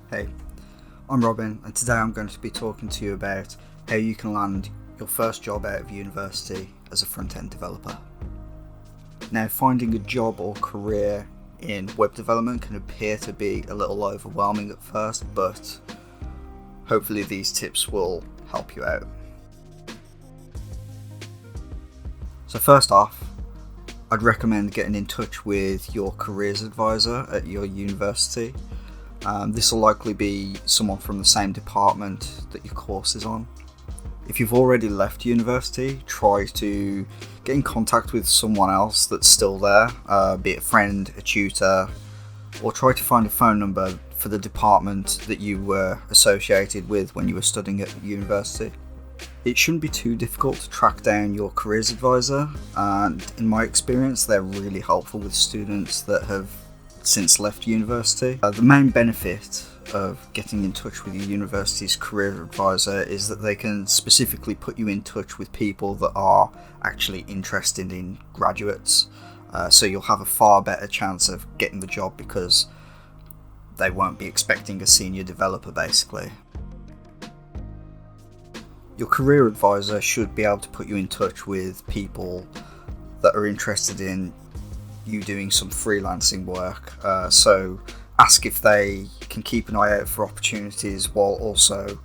Hey, I'm Robin, and today I'm going to be talking to you about how you can land your first job out of university as a front-end developer. Now, finding a job or career in web development can appear to be a little overwhelming at first, but hopefully these tips will help you out. So first off, I'd recommend getting in touch with your careers advisor at your university. This will likely be someone from the same department that your course is on. If you've already left university, try to get in contact with someone else that's still there, be it a friend, a tutor, or try to find a phone number for the department that you were associated with when you were studying at university. It shouldn't be too difficult to track down your careers advisor, and in my experience, they're really helpful with students that have since left university. The main benefit of getting in touch with your university's career advisor is that they can specifically put you in touch with people that are actually interested in graduates. So you'll have a far better chance of getting the job because they won't be expecting a senior developer basically. Your career advisor should be able to put you in touch with people that are interested in you doing some freelancing work, so ask if they can keep an eye out for opportunities while also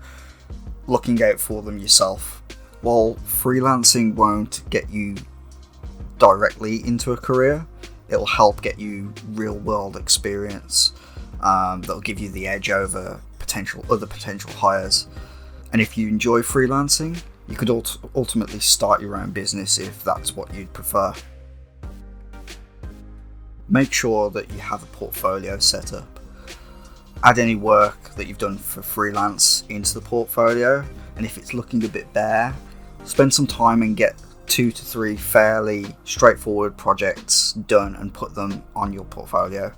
looking out for them yourself. While freelancing won't get you directly into a career, it'll help get you real world experience that'll give you the edge over other potential hires. And if you enjoy freelancing, you could ultimately start your own business if that's what you'd prefer. Make sure that you have a portfolio set up. Add any work that you've done for freelance into the portfolio, and if it's looking a bit bare, spend some time and get 2 to 3 fairly straightforward projects done and put them on your portfolio.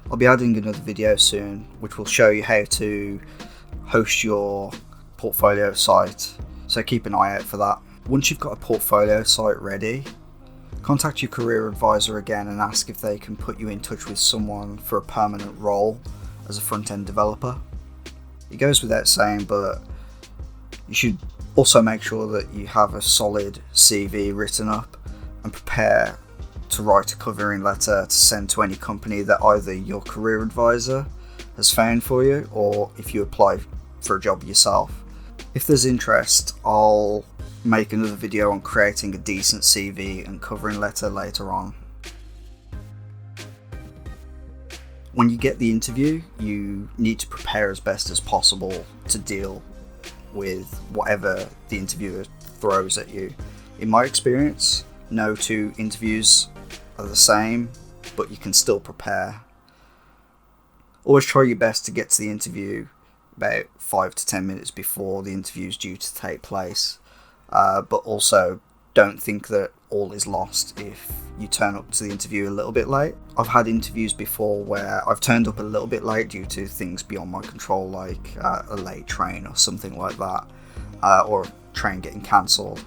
I'll be adding another video soon which will show you how to host your portfolio site, so keep an eye out for that. Once you've got a portfolio site ready, contact your career advisor again and ask if they can put you in touch with someone for a permanent role as a front-end developer. It goes without saying, but you should also make sure that you have a solid CV written up and prepare to write a covering letter to send to any company that either your career advisor has found for you or if you apply for a job yourself. If there's interest, I'll make another video on creating a decent CV and covering letter later on. When you get the interview, you need to prepare as best as possible to deal with whatever the interviewer throws at you. In my experience, no 2 interviews are the same, but you can still prepare. Always try your best to get to the interview about 5 to 10 minutes before the interview is due to take place. But also don't think that all is lost if you turn up to the interview a little bit late. I've had interviews before where I've turned up a little bit late due to things beyond my control, like a late train or something like that, or a train getting cancelled.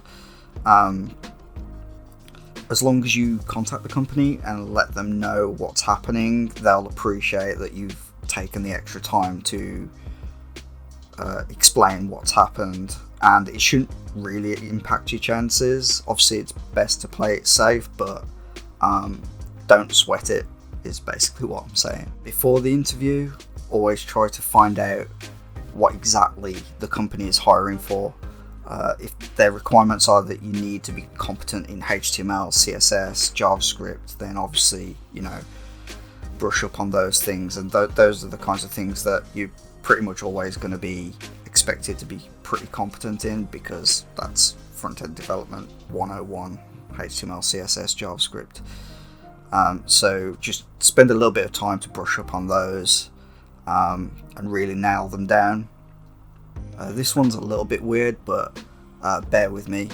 As long as you contact the company and let them know what's happening, they'll appreciate that you've taken the extra time to explain what's happened, and it shouldn't really impact your chances. Obviously it's best to play it safe, but don't sweat it is basically what I'm saying. Before the interview, always try to find out what exactly the company is hiring for. If their requirements are that you need to be competent in HTML, CSS, JavaScript, then obviously, brush up on those things, and those are the kinds of things that you're pretty much always going to be expected to be pretty competent in, because that's front-end development 101, HTML, CSS, JavaScript. So just spend a little bit of time to brush up on those and really nail them down. This one's a little bit weird, but bear with me.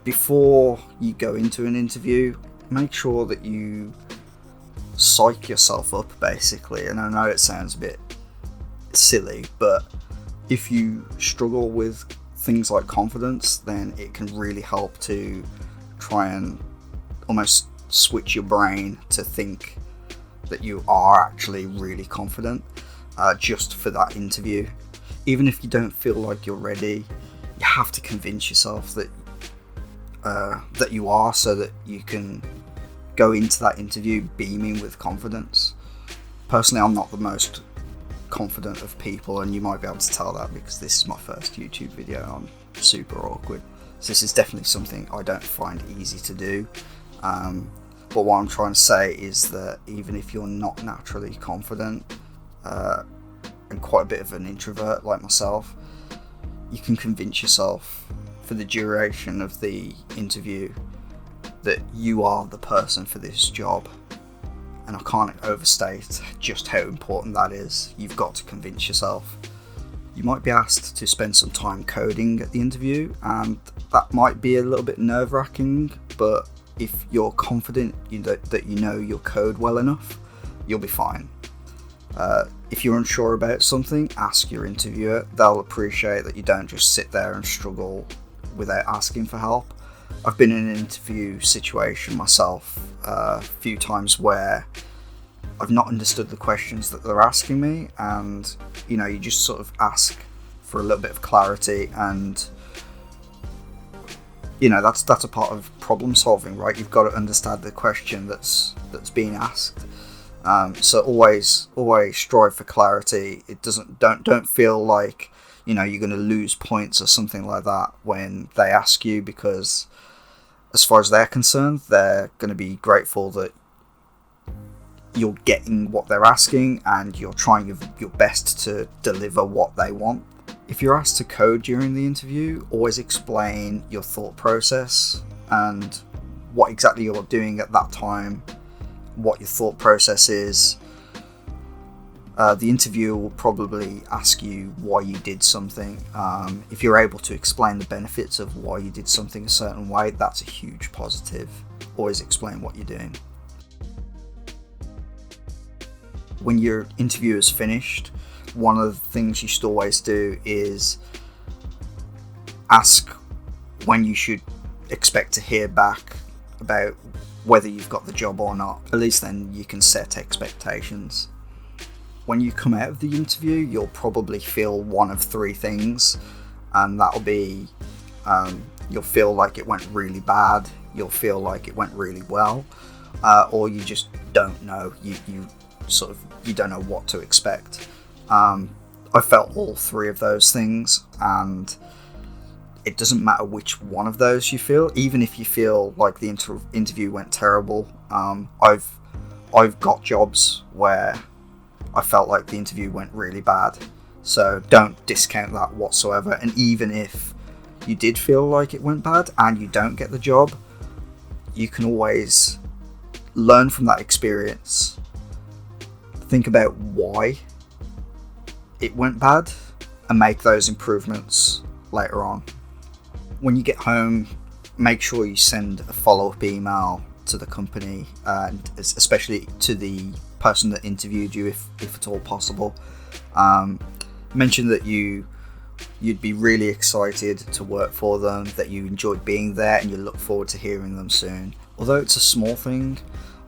Before you go into an interview, make sure that you psych yourself up basically. And I know it sounds a bit silly, but if you struggle with things like confidence, then it can really help to try and almost switch your brain to think that you are actually really confident just for that interview. Even if you don't feel like you're ready, you have to convince yourself that you are, so that you can go into that interview beaming with confidence. Personally, I'm not the most confident of people, and you might be able to tell that because this is my first YouTube video and I'm super awkward. So this is definitely something I don't find easy to do. But what I'm trying to say is that even if you're not naturally confident and quite a bit of an introvert like myself, you can convince yourself for the duration of the interview that you are the person for this job. And I can't overstate just how important that is. You've got to convince yourself. You might be asked to spend some time coding at the interview, and that might be a little bit nerve-wracking, but if you're confident that you know your code well enough, you'll be fine. If you're unsure about something, ask your interviewer. They'll appreciate that you don't just sit there and struggle without asking for help. I've been in an interview situation myself a few times where I've not understood the questions that they're asking me, and you just sort of ask for a little bit of clarity, and that's a part of problem solving, right? You've got to understand the question that's being asked. So always strive for clarity. Don't feel like you're going to lose points or something like that when they ask you, because as far as they're concerned, they're going to be grateful that you're getting what they're asking and you're trying your best to deliver what they want. If you're asked to code during the interview, always explain your thought process and what exactly you're doing at that time, what your thought process is. The interviewer will probably ask you why you did something. If you're able to explain the benefits of why you did something a certain way, that's a huge positive. Always explain what you're doing. When your interview is finished, one of the things you should always do is ask when you should expect to hear back about whether you've got the job or not. At least then you can set expectations. When you come out of the interview, you'll probably feel one of three things, and that'll be you'll feel like it went really bad, you'll feel like it went really well, or you just don't know. You don't know what to expect. I felt all three of those things, and it doesn't matter which one of those you feel. Even if you feel like the interview went terrible, I've got jobs where I felt like the interview went really bad, so don't discount that whatsoever. And even if you did feel like it went bad and you don't get the job, you can always learn from that experience, think about why it went bad, and make those improvements later on. When you get home, make sure you send a follow-up email to the company, and especially to the person that interviewed you, if at all possible. Mention that you'd be really excited to work for them, that you enjoyed being there, and you look forward to hearing them soon. Although it's a small thing,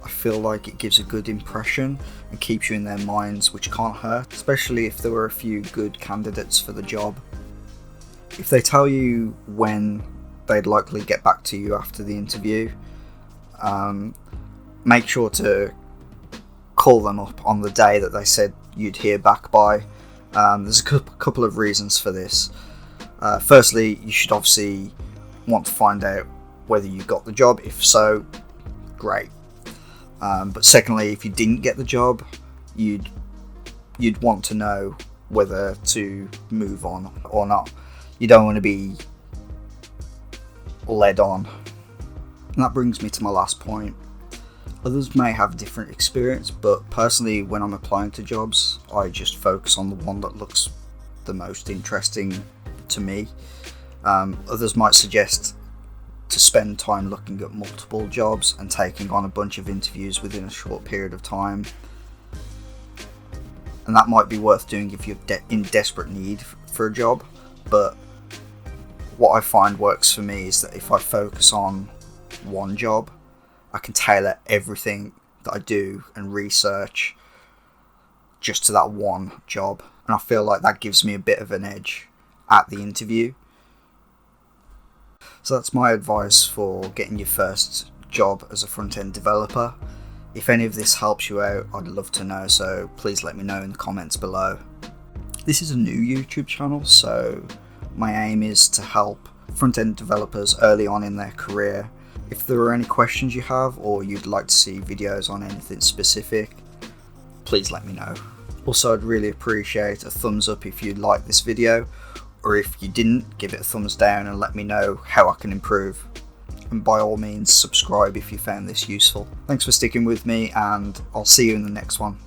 I feel like it gives a good impression and keeps you in their minds, which can't hurt, especially if there were a few good candidates for the job. If they tell you when they'd likely get back to you after the interview, make sure to call them up on the day that they said you'd hear back by. There's a couple of reasons for this. Firstly, you should obviously want to find out whether you got the job. If so, great. But secondly, if you didn't get the job, you'd want to know whether to move on or not. You don't want to be led on. And that brings me to my last point. Others may have a different experience, but personally, when I'm applying to jobs, I just focus on the one that looks the most interesting to me. Others might suggest to spend time looking at multiple jobs and taking on a bunch of interviews within a short period of time. And that might be worth doing if you're in desperate need for a job, but what I find works for me is that if I focus on one job, I can tailor everything that I do and research just to that one job. And I feel like that gives me a bit of an edge at the interview. So that's my advice for getting your first job as a front-end developer. If any of this helps you out, I'd love to know, so please let me know in the comments below. This is a new YouTube channel, so my aim is to help front-end developers early on in their career. If there are any questions you have, or you'd like to see videos on anything specific, please let me know. Also, I'd really appreciate a thumbs up if you liked this video, or if you didn't, give it a thumbs down and let me know how I can improve. And by all means, subscribe if you found this useful. Thanks for sticking with me, and I'll see you in the next one.